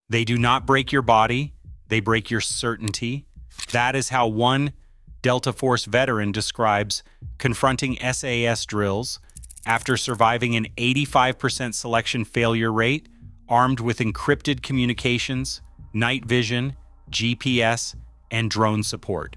They do not break your body, they break your certainty. That is how one Delta Force veteran describes confronting SAS drills after surviving an 85% selection failure rate, armed with encrypted communications, night vision, GPS, and drone support.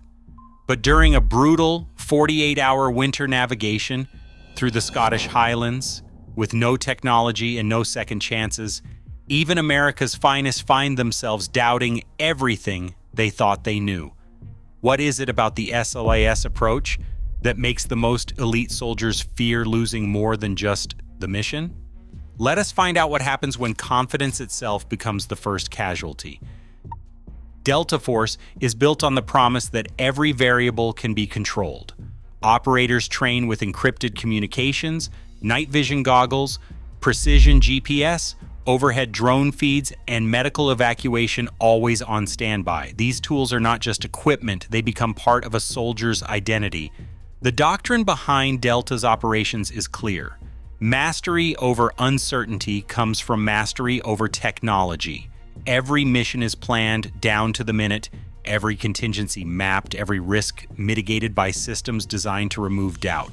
But during a brutal 48-hour winter navigation through the Scottish Highlands, with no technology and no second chances, even America's finest find themselves doubting everything they thought they knew. What is it about the SAS approach that makes the most elite soldiers fear losing more than just the mission? Let us find out what happens when confidence itself becomes the first casualty. Delta Force is built on the promise that every variable can be controlled. Operators train with encrypted communications, night vision goggles, precision GPS, overhead drone feeds, and medical evacuation always on standby. These tools are not just equipment, they become part of a soldier's identity. The doctrine behind Delta's operations is clear. Mastery over uncertainty comes from mastery over technology. Every mission is planned down to the minute, every contingency mapped, every risk mitigated by systems designed to remove doubt.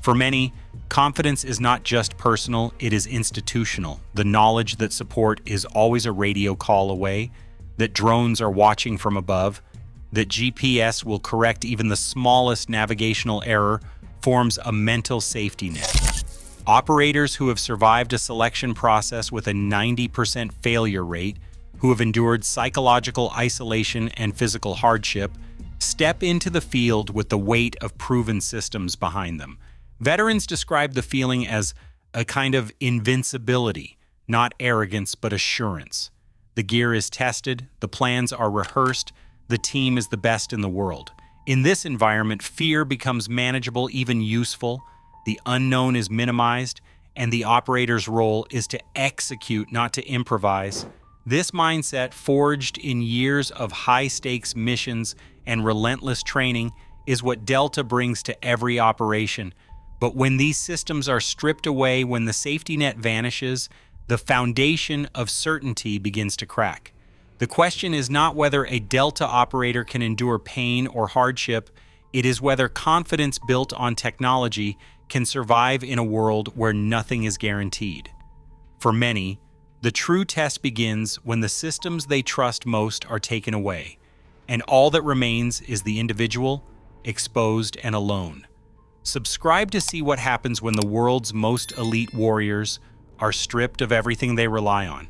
For many, confidence is not just personal, it is institutional. The knowledge that support is always a radio call away, that drones are watching from above, that GPS will correct even the smallest navigational error forms a mental safety net. Operators who have survived a selection process with a 90% failure rate, who have endured psychological isolation and physical hardship, step into the field with the weight of proven systems behind them. Veterans describe the feeling as a kind of invincibility, not arrogance but assurance. The gear is tested, the plans are rehearsed, the team is the best in the world. In this environment, fear becomes manageable, even useful, the unknown is minimized, and the operator's role is to execute, not to improvise. This mindset, forged in years of high-stakes missions and relentless training, is what Delta brings to every operation. But when these systems are stripped away, when the safety net vanishes, the foundation of certainty begins to crack. The question is not whether a Delta operator can endure pain or hardship, it is whether confidence built on technology can survive in a world where nothing is guaranteed. For many, the true test begins when the systems they trust most are taken away, and all that remains is the individual, exposed and alone. Subscribe to see what happens when the world's most elite warriors are stripped of everything they rely on.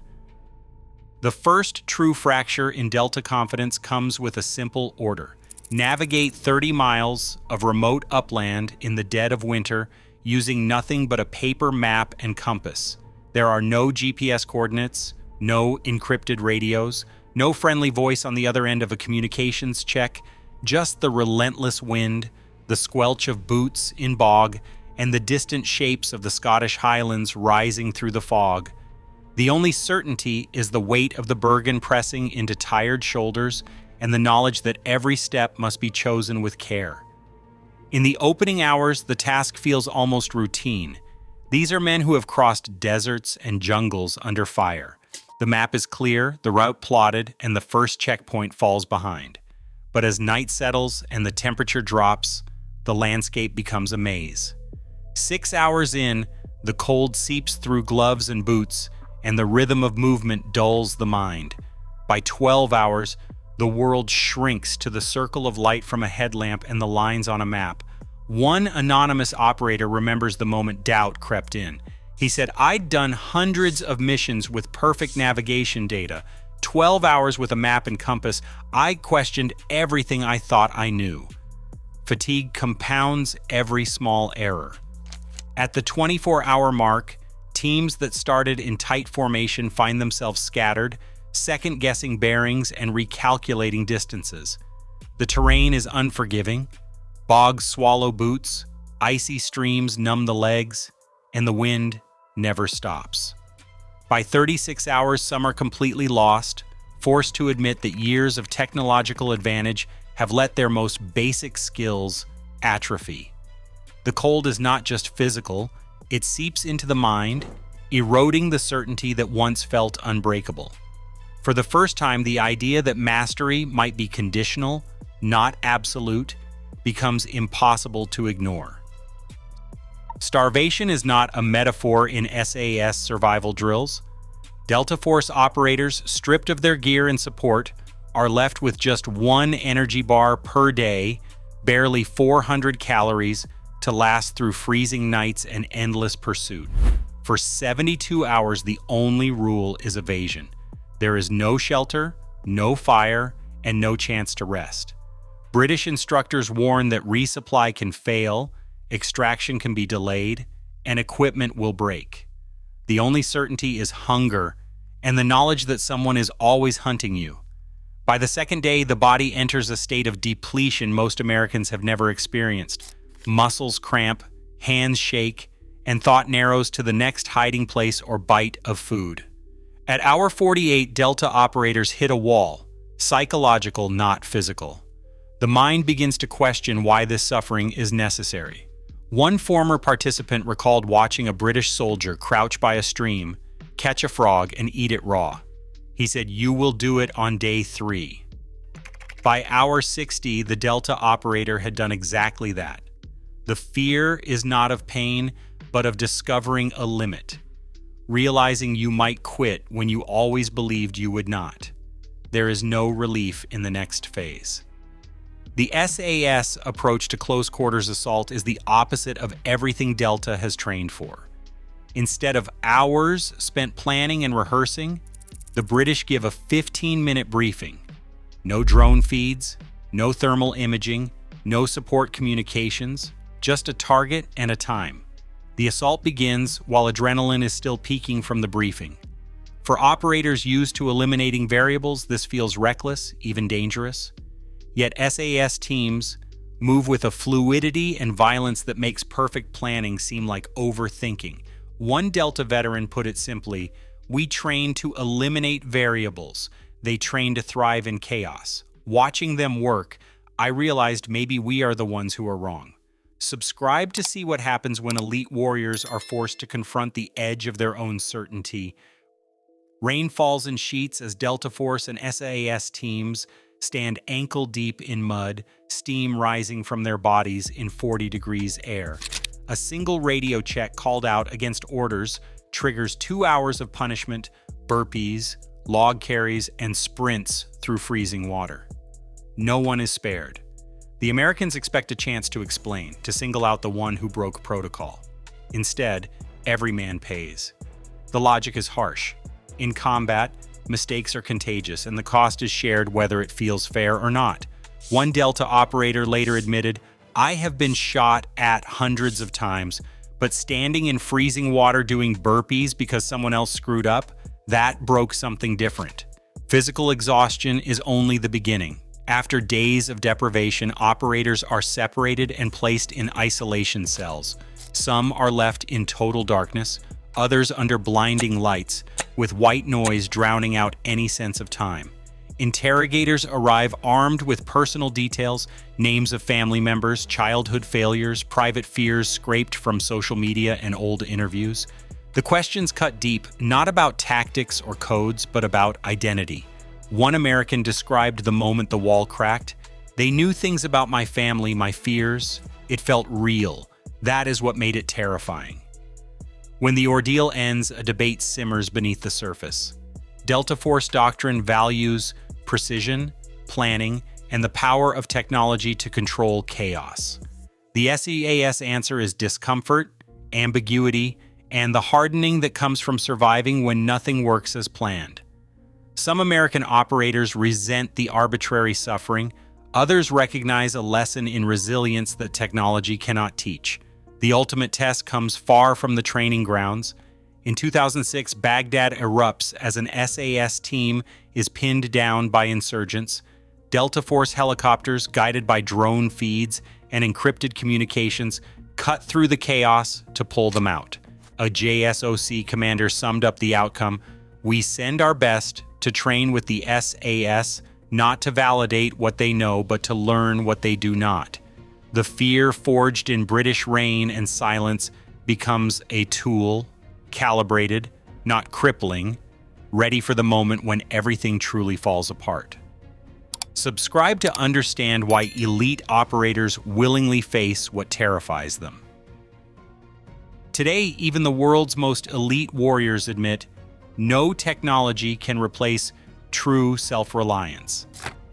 The first true fracture in Delta confidence comes with a simple order. Navigate 30 miles of remote upland in the dead of winter using nothing but a paper map and compass. There are no GPS coordinates, no encrypted radios, no friendly voice on the other end of a communications check, just the relentless wind, the squelch of boots in bog, and the distant shapes of the Scottish Highlands rising through the fog. The only certainty is the weight of the Bergen pressing into tired shoulders and the knowledge that every step must be chosen with care. In the opening hours, the task feels almost routine. These are men who have crossed deserts and jungles under fire. The map is clear, the route plotted, and the first checkpoint falls behind. But as night settles and the temperature drops, the landscape becomes a maze. 6 hours in, the cold seeps through gloves and boots, and the rhythm of movement dulls the mind. By 12 hours, the world shrinks to the circle of light from a headlamp and the lines on a map. One anonymous operator remembers the moment doubt crept in. He said, "I'd done hundreds of missions with perfect navigation data, 12 hours with a map and compass. I questioned everything I thought I knew." Fatigue compounds every small error. At the 24-hour mark, teams that started in tight formation find themselves scattered, second-guessing bearings and recalculating distances. The terrain is unforgiving. Bogs swallow boots, icy streams numb the legs, and the wind never stops. By 36 hours, some are completely lost, forced to admit that years of technological advantage have let their most basic skills atrophy. The cold is not just physical, it seeps into the mind, eroding the certainty that once felt unbreakable. For the first time, the idea that mastery might be conditional, not absolute, becomes impossible to ignore. Starvation is not a metaphor in SAS survival drills. Delta Force operators, stripped of their gear and support, are left with just one energy bar per day, barely 400 calories, to last through freezing nights and endless pursuit. For 72 hours, the only rule is evasion. There is no shelter, no fire, and no chance to rest. British instructors warn that resupply can fail, extraction can be delayed, and equipment will break. The only certainty is hunger and the knowledge that someone is always hunting you. By the second day, the body enters a state of depletion most Americans have never experienced. Muscles cramp, hands shake, and thought narrows to the next hiding place or bite of food. At hour 48, Delta operators hit a wall, psychological, not physical. The mind begins to question why this suffering is necessary. One former participant recalled watching a British soldier crouch by a stream, catch a frog, and eat it raw. He said, "You will do it on day 3. By hour 60, the Delta operator had done exactly that. The fear is not of pain, but of discovering a limit, realizing you might quit when you always believed you would not. There is no relief in the next phase. The SAS approach to close quarters assault is the opposite of everything Delta has trained for. Instead of hours spent planning and rehearsing, the British give a 15-minute briefing. No drone feeds, no thermal imaging, no support communications, just a target and a time. The assault begins while adrenaline is still peaking from the briefing. For operators used to eliminating variables, this feels reckless, even dangerous. Yet SAS teams move with a fluidity and violence that makes perfect planning seem like overthinking. One Delta veteran put it simply, "We train to eliminate variables. They train to thrive in chaos." Watching them work, I realized maybe we are the ones who are wrong. Subscribe to see what happens when elite warriors are forced to confront the edge of their own certainty. Rain falls in sheets as Delta Force and SAS teams stand ankle-deep in mud, steam rising from their bodies in 40 degrees air. A single radio check called out against orders triggers 2 hours of punishment, burpees, log carries, and sprints through freezing water. No one is spared. The Americans expect a chance to explain, to single out the one who broke protocol. Instead, every man pays. The logic is harsh. In combat, mistakes are contagious, and the cost is shared whether it feels fair or not. One Delta operator later admitted, "I have been shot at hundreds of times, but standing in freezing water doing burpees because someone else screwed up, that broke something different." Physical exhaustion is only the beginning. After days of deprivation, operators are separated and placed in isolation cells. Some are left in total darkness, others under blinding lights, with white noise drowning out any sense of time. Interrogators arrive armed with personal details, names of family members, childhood failures, private fears scraped from social media and old interviews. The questions cut deep, not about tactics or codes, but about identity. One American described the moment the wall cracked. "They knew things about my family, my fears. It felt real. That is what made it terrifying." When the ordeal ends, a debate simmers beneath the surface. Delta Force doctrine values precision, planning, and the power of technology to control chaos. The SAS answer is discomfort, ambiguity, and the hardening that comes from surviving when nothing works as planned. Some American operators resent the arbitrary suffering. Others recognize a lesson in resilience that technology cannot teach. The ultimate test comes far from the training grounds. In 2006, Baghdad erupts as an SAS team is pinned down by insurgents. Delta Force helicopters, guided by drone feeds and encrypted communications, cut through the chaos to pull them out. A JSOC commander summed up the outcome: "We send our best to train with the SAS, not to validate what they know, but to learn what they do not." The fear forged in British rain and silence becomes a tool, calibrated, not crippling. ready for the moment when everything truly falls apart. Subscribe to understand why elite operators willingly face what terrifies them. Today, even the world's most elite warriors admit no technology can replace true self-reliance.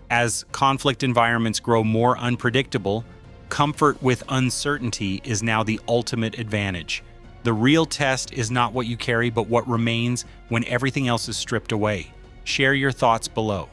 As conflict environments grow more unpredictable, comfort with uncertainty is now the ultimate advantage. The real test is not what you carry, but what remains when everything else is stripped away. Share your thoughts below.